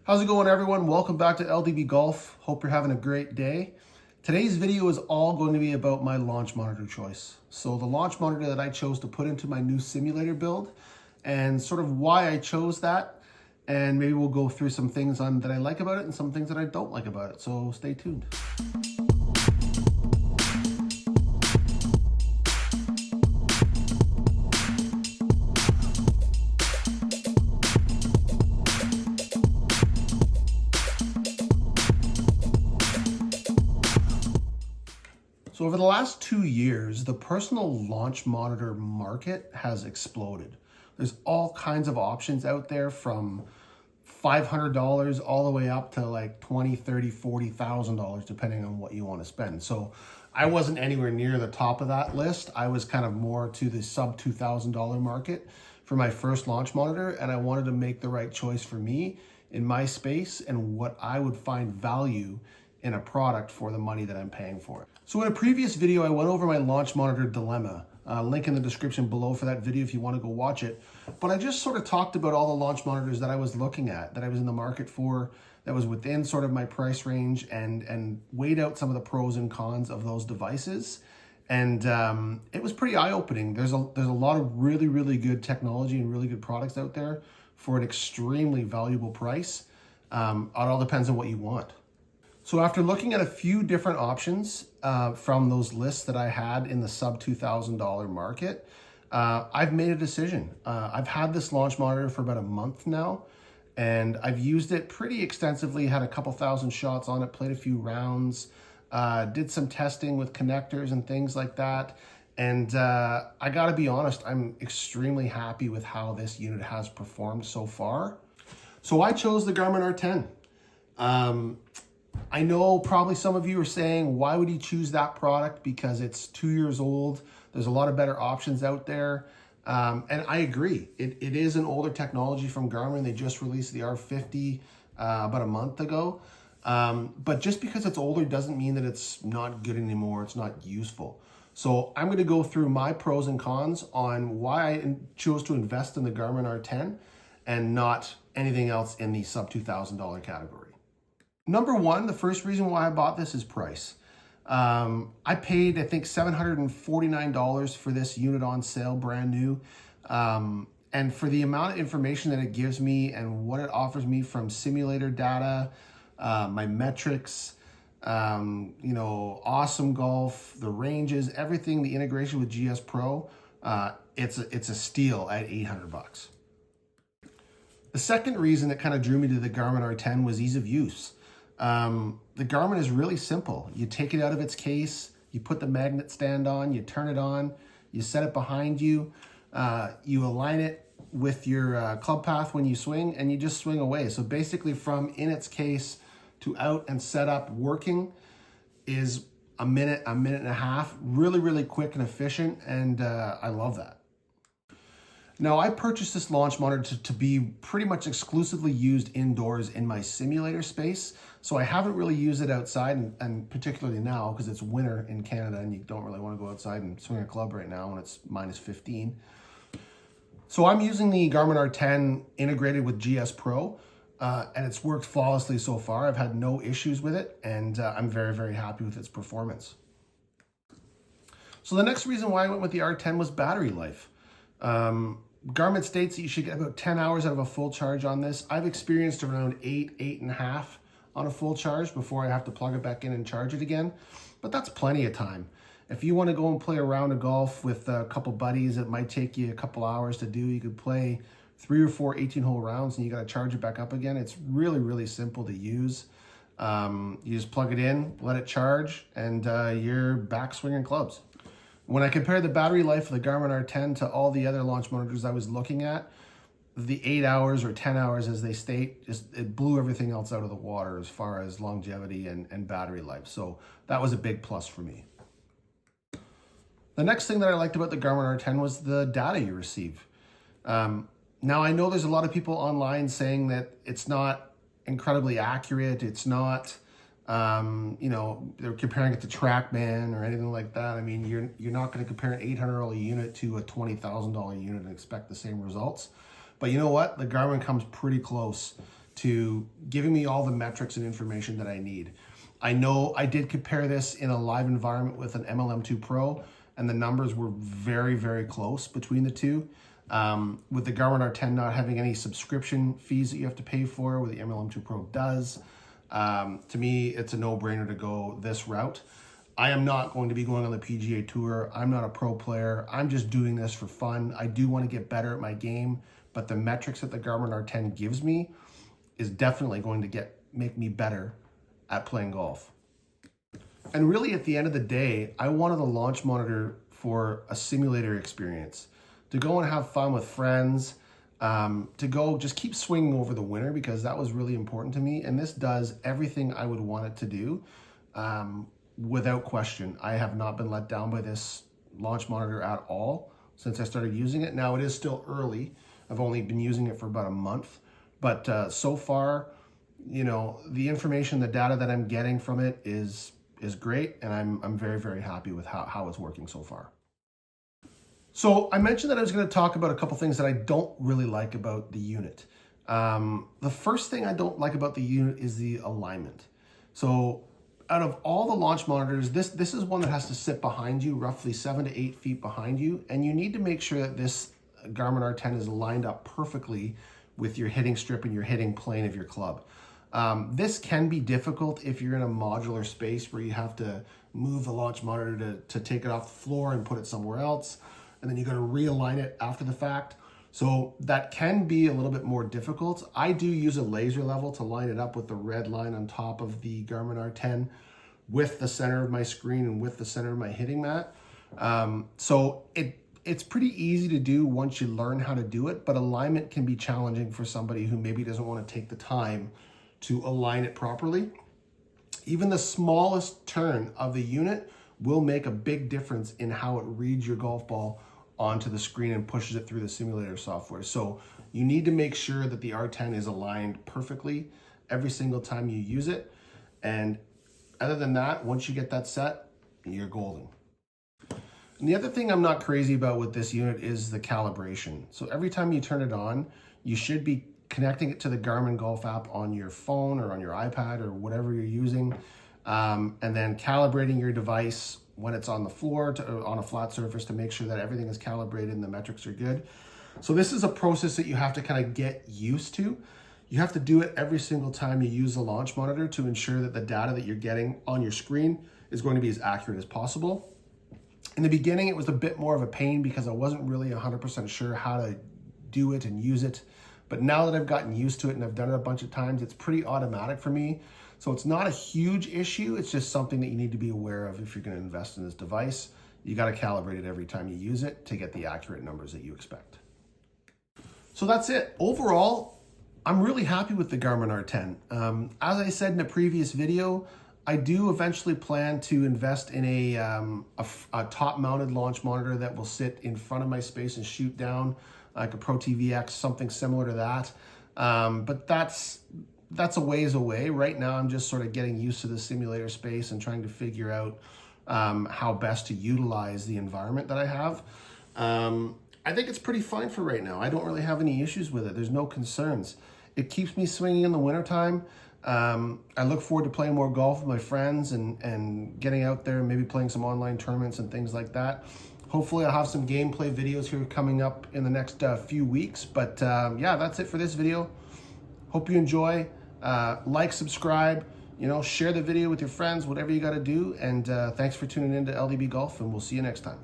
How's it going, everyone? Welcome back to LDB Golf. Hope you're having a great day. Today's video is all going to be about my launch monitor choice. So the launch monitor that I chose to put into my new simulator build and sort of why I chose that. And maybe we'll go through some things that I like about it and some things that I don't like about it. So stay tuned. So over the last 2 years, the personal launch monitor market has exploded. There's all kinds of options out there from $500 all the way up to like $20, $30, $40,000, depending on what you want to spend. So I wasn't anywhere near the top of that list. I was kind of more to the sub $2,000 market for my first launch monitor. And I wanted to make the right choice for me in my space and what I would find value in a product for the money that I'm paying for it. So in a previous video, I went over my launch monitor dilemma. Link in the description below for that video if you want to go watch it. But I just sort of talked about all the launch monitors that I was looking at, that I was in the market for, that was within sort of my price range, and weighed out some of the pros and cons of those devices. And it was pretty eye-opening. There's a lot of really, really good technology and really good products out there for an extremely valuable price. It all depends on what you want. So after looking at a few different options from those lists that I had in the sub $2,000 market, I've made a decision. I've had this launch monitor for about a month now, and I've used it pretty extensively, had a couple thousand shots on it, played a few rounds, did some testing with connectors and things like that. And I gotta be honest, I'm extremely happy with how this unit has performed so far. So I chose the Garmin R10. I know probably some of you are saying, why would you choose that product? Because it's 2 years old. There's a lot of better options out there. And I agree. It is an older technology from Garmin. They just released the R50 about a month ago. But just because it's older doesn't mean that it's not good anymore. It's not useful. So I'm going to go through my pros and cons on why I chose to invest in the Garmin R10 and not anything else in the sub $2,000 category. Number one, the first reason why I bought this is price. I paid, I think, $749 for this unit on sale, brand new. And for the amount of information that it gives me and what it offers me from simulator data, my metrics, awesome golf, the ranges, everything, the integration with GS Pro, it's a steal at $800. The second reason that kind of drew me to the Garmin R10 was ease of use. The Garmin is really simple. You take it out of its case, you put the magnet stand on, you turn it on, you set it behind you, you align it with your club path when you swing, and you just swing away. So basically from in its case to out and set up working is a minute and a half, really, really quick and efficient, and I love that. Now, I purchased this launch monitor to be pretty much exclusively used indoors in my simulator space. So I haven't really used it outside, and particularly now because it's winter in Canada and you don't really want to go outside and swing a club right now when it's minus 15. So I'm using the Garmin R10 integrated with GS Pro, and it's worked flawlessly so far. I've had no issues with it, and I'm very, very happy with its performance. So the next reason why I went with the R10 was battery life. Garmin states that you should get about 10 hours out of a full charge on this. I've experienced around 8.5 on a full charge before I have to plug it back in and charge it again. But that's plenty of time. If you want to go and play a round of golf with a couple buddies, it might take you a couple hours to do. You could play 3 or 4 18-hole rounds and you got to charge it back up again. It's really, really simple to use. You just plug it in, let it charge, and you're back swinging clubs. When I compared the battery life of the Garmin R10 to all the other launch monitors I was looking at, the 8 hours or 10 hours as they state, it blew everything else out of the water as far as longevity and battery life. So that was a big plus for me. The next thing that I liked about the Garmin R10 was the data you receive. Now I know there's a lot of people online saying that it's not incredibly accurate. It's not, they're comparing it to TrackMan or anything like that. I mean, you're not going to compare an $800 unit to a $20,000 unit and expect the same results. But you know what? The Garmin comes pretty close to giving me all the metrics and information that I need. I know I did compare this in a live environment with an MLM2 Pro, and the numbers were very, very close between the two. With the Garmin R10 not having any subscription fees that you have to pay for, where the MLM2 Pro does, to me, it's a no-brainer to go this route. I am not going to be going on the PGA Tour. I'm not a pro player. I'm just doing this for fun. I do want to get better at my game, but the metrics that the Garmin R10 gives me is definitely going to make me better at playing golf. And really, at the end of the day, I wanted a launch monitor for a simulator experience, to go and have fun with friends, to go just keep swinging over the winter, because that was really important to me. And this does everything I would want it to do. Without question, I have not been let down by this launch monitor at all since I started using it. Now, it is still early. I've only been using it for about a month, but so far, you know, the information, the data that I'm getting from it is great, and I'm very, very happy with how it's working so far. So I mentioned that I was going to talk about a couple things that I don't really like about the unit. The first thing I don't like about the unit is the alignment. So out of all the launch monitors, this is one that has to sit behind you, roughly 7 to 8 feet behind you, and you need to make sure that this Garmin R10 is lined up perfectly with your hitting strip and your hitting plane of your club. This can be difficult if you're in a modular space where you have to move the launch monitor to take it off the floor and put it somewhere else, and then you got to realign it after the fact. So that can be a little bit more difficult. I do use a laser level to line it up with the red line on top of the Garmin R10 with the center of my screen and with the center of my hitting mat. So it's pretty easy to do once you learn how to do it, but alignment can be challenging for somebody who maybe doesn't want to take the time to align it properly. Even the smallest turn of the unit will make a big difference in how it reads your golf ball onto the screen and pushes it through the simulator software. So you need to make sure that the R10 is aligned perfectly every single time you use it. And other than that, once you get that set, you're golden. And the other thing I'm not crazy about with this unit is the calibration. So every time you turn it on, you should be connecting it to the Garmin Golf app on your phone or on your iPad or whatever you're using, and then calibrating your device when it's on the floor, on a flat surface, to make sure that everything is calibrated and the metrics are good. So this is a process that you have to kind of get used to. You have to do it every single time you use the launch monitor to ensure that the data that you're getting on your screen is going to be as accurate as possible. In the beginning, it was a bit more of a pain because I wasn't really 100% sure how to do it and use it. But now that I've gotten used to it and I've done it a bunch of times, it's pretty automatic for me. So it's not a huge issue. It's just something that you need to be aware of if you're going to invest in this device. You got to calibrate it every time you use it to get the accurate numbers that you expect. So that's it. Overall, I'm really happy with the Garmin R10. As I said in a previous video, I do eventually plan to invest in a top-mounted launch monitor that will sit in front of my space and shoot down, like a Pro TV X, something similar to that. But that's a ways away. Right now, I'm just sort of getting used to the simulator space and trying to figure out how best to utilize the environment that I have. I think it's pretty fine for right now. I don't really have any issues with it. There's no concerns. It keeps me swinging in the wintertime. I look forward to playing more golf with my friends and getting out there and maybe playing some online tournaments and things like that. Hopefully I'll have some gameplay videos here coming up in the next few weeks. But yeah, that's it for this video. Hope you enjoy. Like, subscribe, share the video with your friends, whatever you got to do. And thanks for tuning in to LDB Golf, and we'll see you next time.